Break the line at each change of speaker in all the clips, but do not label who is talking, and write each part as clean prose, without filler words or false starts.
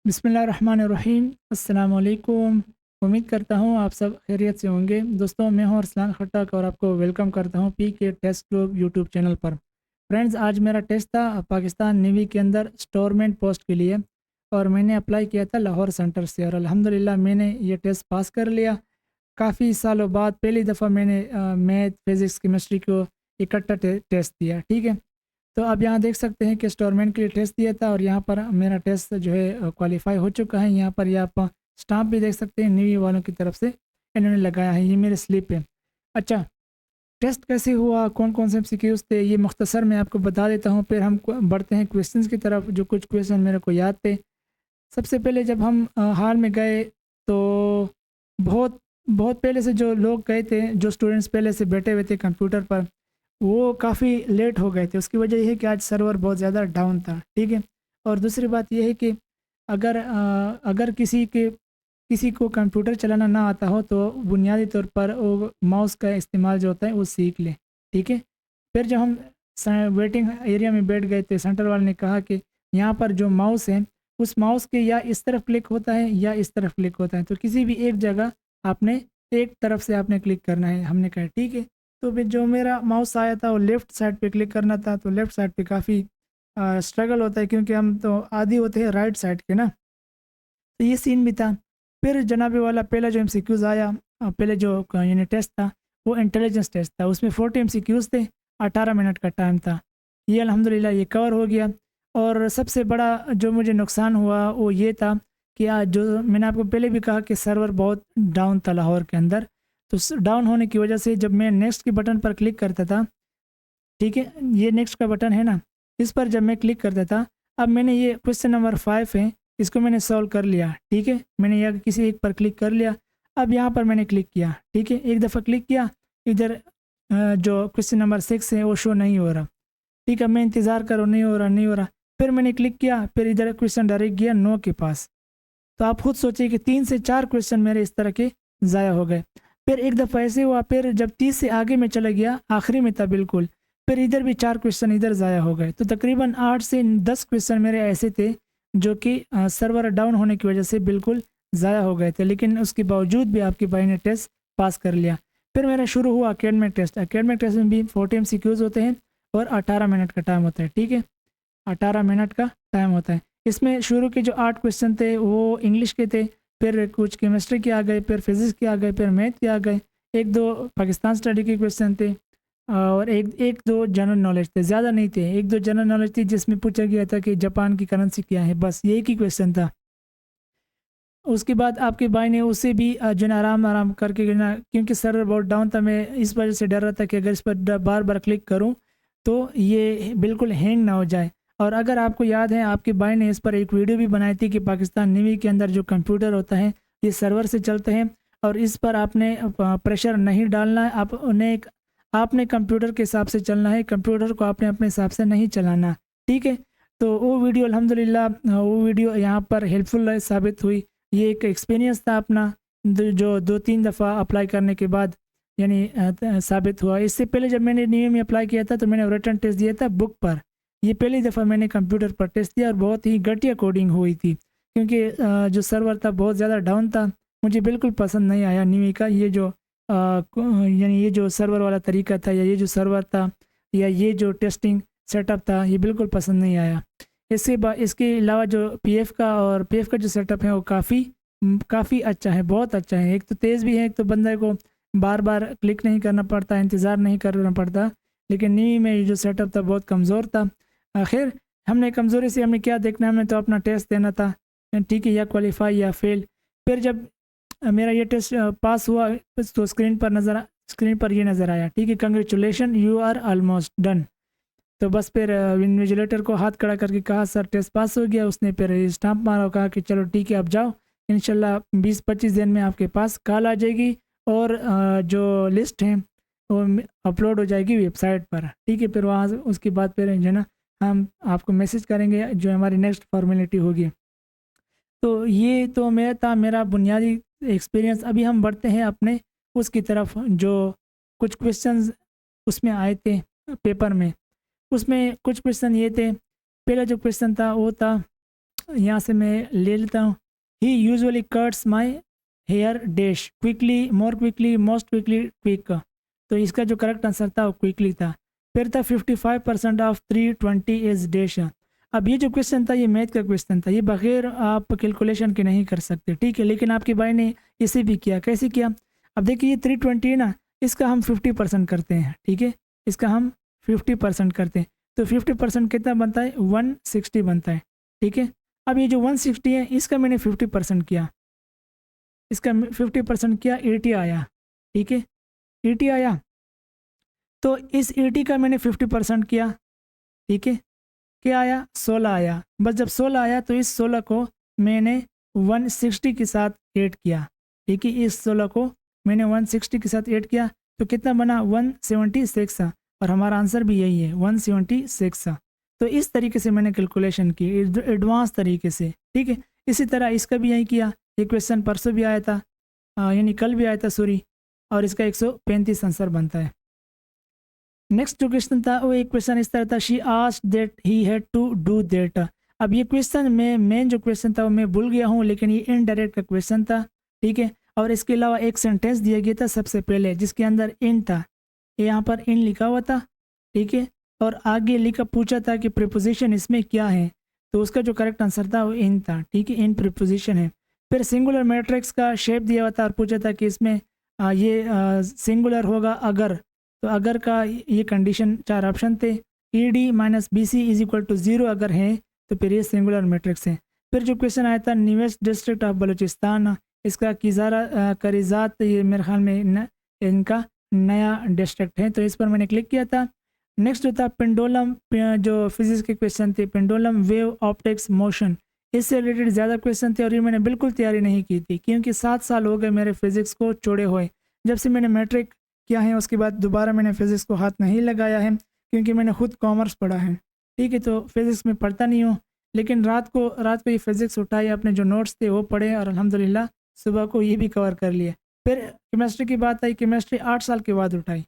बिस्मिल्लाहिर्रहमानिर्रहीम। अस्सलाम वालेकुम। उम्मीद करता हूँ आप सब खैरियत से होंगे। दोस्तों, मैं हूँ अरसलान खट्टक और आपको वेलकम करता हूँ पीके टेस्ट ग्रुप यूट्यूब चैनल पर। फ्रेंड्स, आज मेरा टेस्ट था पाकिस्तान नेवी के अंदर स्टोरमैन पोस्ट के लिए और मैंने अप्लाई किया था लाहौर सेंटर से और अल्हम्दुलिल्लाह मैंने ये टेस्ट पास कर लिया। काफ़ी सालों बाद पहली दफ़ा मैंने मैथ, फिज़िक्स, केमिस्ट्री को इकट्ठा टेस्ट दिया। ठीक है, तो आप यहाँ देख सकते हैं कि स्टोरमैन के लिए टेस्ट दिया था और यहाँ पर मेरा टेस्ट जो है क्वालिफाई हो चुका है। यहाँ पर ये आप स्टाम्प भी देख सकते हैं, नेवी वालों की तरफ से इन्होंने लगाया है, ये मेरे स्लिप पे। अच्छा, टेस्ट कैसे हुआ, कौन कौन से एमसीक्यूज़ थे, ये मुख्तसर मैं आपको बता देता हूँ, फिर हम बढ़ते हैं क्वेश्चंस की तरफ। जो कुछ क्वेश्चन मेरे को याद थे, सबसे पहले जब हम हाल में गए तो बहुत बहुत पहले से जो लोग गए थे, जो स्टूडेंट्स पहले से बैठे हुए थे कंप्यूटर पर, वो काफ़ी लेट हो गए थे। उसकी वजह ये है कि आज सर्वर बहुत ज़्यादा डाउन था। ठीक है, और दूसरी बात यह है कि अगर किसी को कंप्यूटर चलाना ना आता हो तो बुनियादी तौर पर वो माउस का इस्तेमाल जो होता है वो सीख ले। ठीक है, फिर जब हम वेटिंग एरिया में बैठ गए थे, सेंटर वाले ने कहा कि यहाँ पर जो माउस है उस माउस के या इस तरफ क्लिक होता है या इस तरफ क्लिक होता है, तो किसी भी एक जगह आपने एक तरफ से आपने क्लिक करना है। हमने कहा ठीक है, तो फिर जो मेरा माउस आया था वो लेफ़्ट साइड पे क्लिक करना था, तो लेफ़्ट साइड पे काफ़ी स्ट्रगल होता है क्योंकि हम तो आदी होते हैं राइट साइड के ना, तो ये सीन भी था। फिर जनाबे वाला पहला जो एमसीक्यूज़ आया, पहले जो यानी टेस्ट था वो इंटेलिजेंस टेस्ट था। उसमें 40 एमसीक्यूज़ थे, 18 मिनट का टाइम था। ये अल्हम्दुलिल्लाह ये कवर हो गया। और सबसे बड़ा जो मुझे नुकसान हुआ वो ये था कि आज जो मैंने आपको पहले भी कहा कि सर्वर बहुत डाउन था लाहौर के अंदर, तो डाउन होने की वजह से जब मैं नेक्स्ट के बटन पर क्लिक करता था, ठीक है, ये नेक्स्ट का बटन है ना, इस पर जब मैं क्लिक करता था, अब मैंने ये क्वेश्चन नंबर 5 है, इसको मैंने सॉल्व कर लिया। ठीक है, मैंने यह किसी एक पर क्लिक कर लिया। अब यहाँ पर मैंने क्लिक किया, ठीक है, एक दफ़ा क्लिक किया, इधर जो क्वेश्चन नंबर 6 है वो शो नहीं हो रहा। ठीक है, मैं इंतज़ार करूँ, नहीं हो रहा नहीं हो रहा, फिर मैंने क्लिक किया, फिर इधर क्वेश्चन डायरेक्ट गया नो के पास। तो आप खुद सोचिए कि 3 से 4 क्वेश्चन मेरे इस तरह के ज़ाया हो गए। फिर एक दफ़ा ऐसे हुआ, फिर जब 30 से आगे मैं चला गया, आखिरी में था बिल्कुल, फिर इधर भी 4 क्वेश्चन इधर ज़ाया हो गए। तो तकरीबन 8 से 10 क्वेश्चन मेरे ऐसे थे जो कि सर्वर डाउन होने की वजह से बिल्कुल ज़ाया हो गए थे, लेकिन उसके बावजूद भी आपके भाई ने टेस्ट पास कर लिया। फिर मेरा शुरू हुआ एकेडमिक टेस्ट। एकेडमिक टेस्ट में भी 40 एमसीक्यूज़ होते हैं और 18 मिनट का टाइम होता है। ठीक है, 18 मिनट का टाइम होता है। इसमें शुरू के जो 8 क्वेश्चन थे वो इंग्लिश के थे, फिर कुछ केमिस्ट्री के आ गए, फिर फिज़िक्स के आ गए, फिर मैथ के आ गए, 1-2 पाकिस्तान स्टडी के क्वेश्चन थे और एक दो जनरल नॉलेज थे, ज़्यादा नहीं थे। 1-2 जनरल नॉलेज थी जिसमें पूछा गया था कि जापान की करेंसी क्या है, बस ये एक ही क्वेश्चन था। उसके बाद आपके भाई ने उसे भी जो है ना आराम आराम करके जो है ना, क्योंकि सर्वर बहुत डाउन था, मैं इस वजह से डर रहा था कि अगर इस पर बार बार क्लिक करूं तो ये बिल्कुल हैंग ना हो जाए। और अगर आपको याद है, आपके भाई ने इस पर एक वीडियो भी बनाई थी कि पाकिस्तान नेवी के अंदर जो कंप्यूटर होता है ये सर्वर से चलते हैं और इस पर आपने प्रेशर नहीं डालना है, आप उन्हें आपने कंप्यूटर के हिसाब से चलना है, कंप्यूटर को आपने अपने हिसाब से नहीं चलाना। ठीक है, तो वो वीडियो अल्हम्दुलिल्लाह वो वीडियो यहाँ पर हेल्पफुल साबित हुई। ये एक एक्सपीरियंस था अपना, जो 2-3 दफ़ा अप्लाई करने के बाद यानी साबित हुआ। इससे पहले जब मैंने नेवी में अप्लाई किया था तो मैंने रिटन टेस्ट दिया था बुक पर। ये पहली दफ़ा मैंने कंप्यूटर पर टेस्ट दिया और बहुत ही घटिया कोडिंग हुई थी क्योंकि जो सर्वर था बहुत ज़्यादा डाउन था। मुझे बिल्कुल पसंद नहीं आया नेवी का ये जो यानी ये जो सर्वर वाला तरीका था या ये जो सर्वर था या ये जो टेस्टिंग सेटअप था, ये बिल्कुल पसंद नहीं आया। इसके अलावा जो पीएफ का जो सेटअप है वो काफ़ी अच्छा है, बहुत अच्छा है। एक तो तेज़ भी है, एक तो बंदे को बार बार क्लिक नहीं करना पड़ता, इंतज़ार नहीं करना पड़ता। लेकिन नी में ये जो सेटअप था बहुत कमज़ोर था। आखिर हमने कमज़ोरी से हमें क्या देखना, हमें तो अपना टेस्ट देना था, ठीक है, या क्वालिफाई या फेल। फिर जब मेरा ये टेस्ट पास हुआ तो स्क्रीन पर ये नज़र आया, ठीक है, congratulation you are almost done. तो बस फिर इन्विजिलेटर को हाथ खड़ा करके कहा सर टेस्ट पास हो गया। उसने फिर स्टाम्प मारा और कहा कि चलो ठीक है अब जाओ, इंशाल्लाह 20-25 दिन में आपके पास कॉल आ जाएगी और जो लिस्ट है वो अपलोड हो जाएगी वेबसाइट पर। ठीक है, फिर वहाँ से उसके बाद फिर जो है ना हम आपको मैसेज करेंगे जो हमारी नेक्स्ट फॉर्मेलिटी होगी। तो ये तो मेरा बुनियादी एक्सपीरियंस। अभी हम बढ़ते हैं अपने उसकी तरफ, जो कुछ क्वेश्चंस उसमें आए थे पेपर में। उसमें कुछ क्वेश्चन ये थे, पहला जो क्वेश्चन था वो था यहाँ से मैं ले लेता हूँ। He usually cuts my hair dash quickly, more quickly, most quickly, quick. तो इसका जो करेक्ट आंसर था वो क्विकली था। फिर था 55% ऑफ 320 इज डैश। अब ये जो क्वेश्चन था ये मैथ का क्वेश्चन था, ये बगैर आप कैलकुलेशन के नहीं कर सकते, ठीक है। लेकिन आपके भाई ने इसे भी किया। कैसे किया? अब देखिए ये 320 है ना, इसका हम 50% करते हैं, ठीक है। इसका हम 50% करते हैं तो 50% कितना बनता है? 160 बनता है, ठीक है। अब ये जो 160 है इसका मैंने 50% किया, इसका 50% किया, 80 आया, ठीक है। 80 आया तो इस 80 का मैंने 50% किया, ठीक है। क्या आया? 16 आया। बस जब 16 आया तो इस 16 को मैंने 160 के साथ ऐड किया, ठीक है। इस 16 को मैंने 160 के साथ ऐड किया तो कितना बना? 176। और हमारा आंसर भी यही है, 176। तो इस तरीके से मैंने कैलकुलेशन की, एडवांस तरीके से, ठीक है। इसी तरह इसका भी यही किया। ये क्वेश्चन परसों भी आया था, यानी कल भी आया था, सॉरी। और इसका 135 आंसर बनता है। नेक्स्ट जो क्वेश्चन था वो एक क्वेश्चन इस तरह था, she asked that he had to do that. अब ये क्वेश्चन में मेन जो क्वेश्चन था वो मैं भूल गया हूँ, लेकिन ये इनडायरेक्ट का क्वेश्चन था, ठीक है। और इसके अलावा एक सेंटेंस दिया गया था सबसे पहले जिसके अंदर इन था, यहाँ पर इन लिखा हुआ था, ठीक है। और आगे लिखा पूछा था कि प्रीपोजिशन इसमें क्या है, तो उसका जो करेक्ट आंसर था वो इन था, ठीक है। इन प्रीपोजिशन है। फिर सिंगुलर मैट्रिक्स का शेप दिया हुआ था और पूछा था कि इसमें ये सिंगुलर होगा अगर, तो अगर का ये कंडीशन 4 ऑप्शन थे। E D minus B C is equal to 0 अगर है तो फिर ये सिंगुलर मैट्रिक्स है। फिर जो क्वेश्चन आया था न्यूवेस्ट डिस्ट्रिक्ट ऑफ बलूचिस्तान, इसका किजारा करिजात, ये मेरे ख्याल में इनका नया डिस्ट्रिक्ट है, तो इस पर मैंने क्लिक किया था। नेक्स्ट जो था पेंडुलम, जो फिजिक्स के क्वेश्चन थे, पेंडुलम वेव ऑप्टिक्स मोशन, इससे रिलेटेड ज़्यादा क्वेश्चन थे और ये मैंने बिल्कुल तैयारी नहीं की थी क्योंकि 7 साल हो गए मेरे फिजिक्स को छोड़े हुए। जब से मैंने मैट्रिक किया है उसके बाद दोबारा मैंने फिज़िक्स को हाथ नहीं लगाया है क्योंकि मैंने खुद कॉमर्स पढ़ा है, ठीक है। तो फिज़िक्स में पढ़ता नहीं हूँ, लेकिन रात को ये फिज़िक्स उठाई, अपने जो नोट्स थे वो पढ़े और अल्हम्दुलिल्लाह सुबह को ये भी कवर कर लिए। फिर केमिस्ट्री की बात आई, केमिस्ट्री 8 साल के बाद उठाई,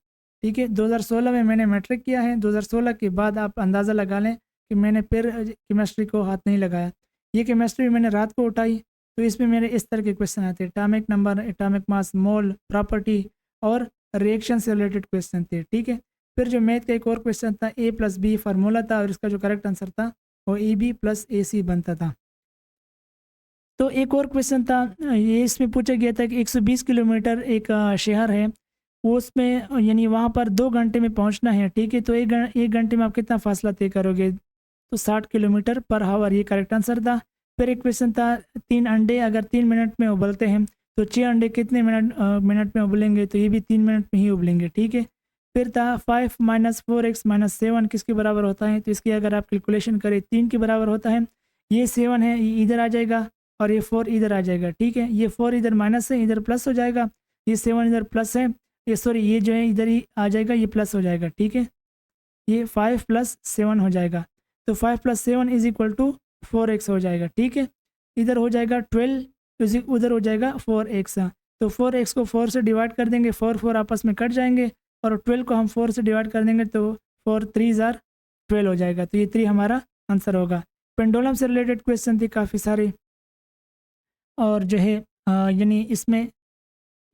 ठीक है। 2016 में मैंने मैट्रिक किया है, 2016 के बाद आप अंदाज़ा लगा लें कि मैंने फिर केमिस्ट्री को हाथ नहीं लगाया। ये केमिस्ट्री मैंने रात को उठाई तो इसमें मेरे इस तरह के क्वेश्चन आते, एटॉमिक नंबर, एटॉमिक मास, मोल, प्रॉपर्टी और रिएक्शन से रिलेटेड क्वेश्चन थे, ठीक है। फिर जो मैथ का एक और क्वेश्चन था, ए प्लस बी फार्मूला था और इसका जो करेक्ट आंसर था वो ए बी प्लस ए सी बनता था। तो एक और क्वेश्चन था, ये इसमें पूछा गया था कि 120 किलोमीटर एक शहर है, वो उसमें यानी वहाँ पर 2 घंटे में पहुँचना है, ठीक है। तो एक घंटे में आप कितना फासला तय करोगे? तो 60 किलोमीटर पर हावर, ये करेक्ट आंसर था। फिर एक क्वेश्चन था, 3 अंडे अगर 3 मिनट में उबलते हैं तो 6 अंडे कितने मिनट में उबलेंगे? तो ये भी 3 मिनट में ही उबलेंगे, ठीक है। फिर था 5 माइनस 4x माइनस 7 किसके बराबर होता है? तो इसकी अगर आप कैलकुलेशन करें 3 के बराबर होता है। ये 7 है, ये इधर आ जाएगा और ये 4 इधर आ जाएगा, ठीक है। ये 4 इधर माइनस है, इधर प्लस हो जाएगा। ये 7 इधर प्लस है, ये सॉरी ये जो है इधर ही आ जाएगा, ये प्लस हो जाएगा, ठीक है। ये 5 प्लस 7 हो जाएगा, तो 5 plus 7 is equal to 4x हो जाएगा, ठीक है। इधर हो जाएगा 12, उधर हो जाएगा 4x। तो 4x को 4 से डिवाइड कर देंगे, 4 आपस में कट जाएंगे और 12 को हम 4 से डिवाइड कर देंगे तो 4 3 ज़ार 12 हो जाएगा, तो ये 3 हमारा आंसर होगा। पेंडुलम से रिलेटेड क्वेश्चन थे काफ़ी सारे और जो है यानी इसमें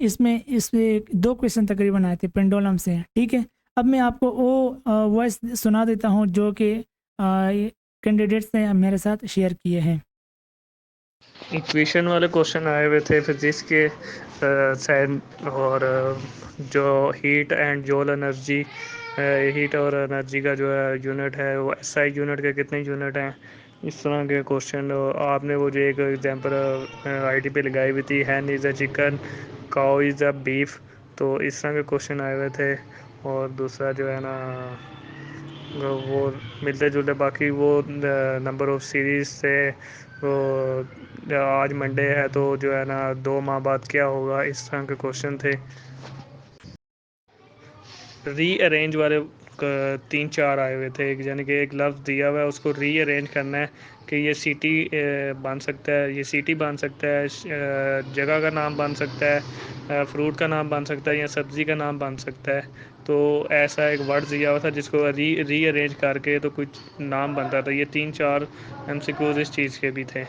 2 क्वेश्चन तकरीबन आए थे पेंडुलम से, ठीक है। अब मैं आपको वो वॉइस सुना देता हूँ जो कि कैंडिडेट्स ने मेरे साथ शेयर किए हैं।
इक्वेशन वाले क्वेश्चन आए हुए थे फिजिक्स के शायद, और जो हीट एंड जॉल एनर्जी, हीट और एनर्जी का जो है यूनिट है वो एसआई यूनिट के कितने यूनिट हैं, इस तरह के क्वेश्चन। आपने वो जो एक एग्जांपल आईडी पे लगाई हुई थी, hen is a chicken, cow is a beef, तो इस तरह के क्वेश्चन आए हुए थे। और दूसरा जो है ना वो मिलते जुलते बाकी वो नंबर ऑफ सीरीज से, वो आज मंडे है तो जो है ना 2 माह बाद क्या होगा, इस तरह के क्वेश्चन थे। रीअरेंज वाले तीन चार आए हुए थे, यानी कि एक लफ्ज़ दिया हुआ है, उसको रीअरेंज करना है कि ये सिटी बन सकता है, ये सिटी बन सकता है, जगह का नाम बन सकता है, फ्रूट का नाम बन सकता है, या सब्ज़ी का नाम बन सकता है। तो ऐसा एक वर्ड दिया हुआ था जिसको रीअरेंज करके तो कुछ नाम बनता था। ये तीन चार MCQs इस चीज़ के भी थे।